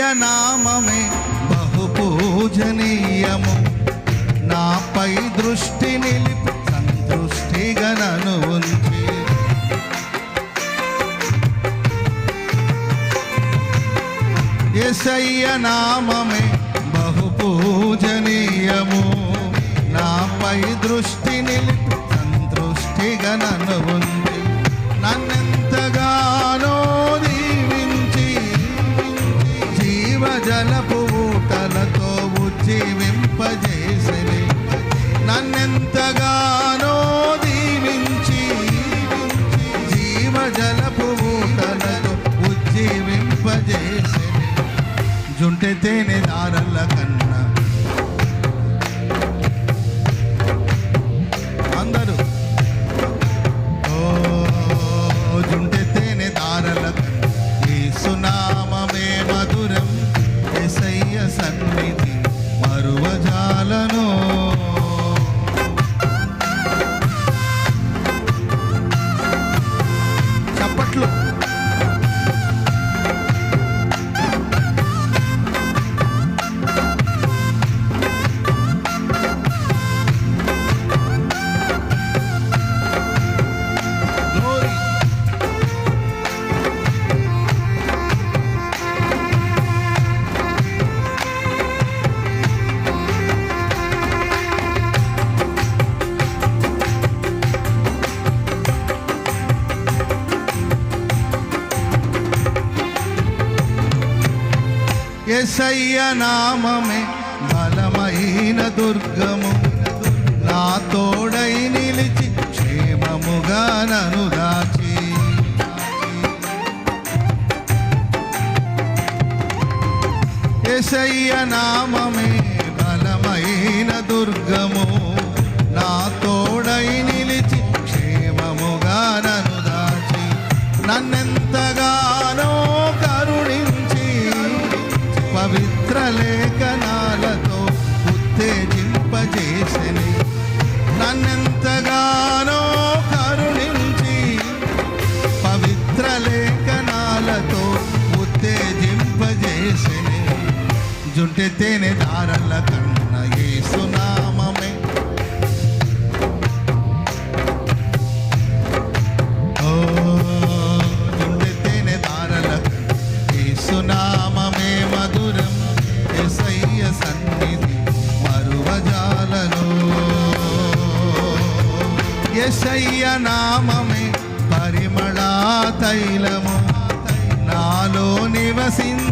యేసయ్య నామమే బహు పూజనీయము, నాపై దృష్టి నిలిపి సంతృష్టిగా నన్ను ఉంచి. యేసయ్య నామమే బహు పూజనీయము, నాపై దృష్టి నిలిపి సంతృష్టిగా నన్ను ఉంచి. నన్నెంతగానో దీవించి జీవజలపు ఊటలతో ఉజ్జీవింపజేసిరి. నన్నెంతగానో దీవించి జీవజలపు ఊటలతో ఉజ్జీవింపజేసిరి. జుంటె తేనె దారల కన్నా అందరూ జుంటె తేనె దారల యేసు నామమే మధురం, యేసయ్య సన్నిధి మరువజాలను. చప్పట్లు. యేసయ్య నామమే బలమైన దుర్గము, నా తోడై నిలిచి క్షేమముగా నన్ను దాచి. యేసయ్య నామమే బలమైన దుర్గము, నా తోడై నిలిచి క్షేమముగా నన్ను దాచి. నన్నెంతగానో కరుణించి పవిత్ర లేఖనాలతో ఉత్తేజింపజేసిని. నన్నెంతగానో కరుణించి పవిత్ర లేఖనాలతో ఉత్తేజింపజేసిని. జుంటె తేనె దారల కన్నా యేసు నామమే జుంటె తేనె దారల యేసు నామమే మధురం, యేసయ్య సన్నిధి మరువజాలను. యేసయ్య నామమే పరిమళ తైలము, నాలో నివసించ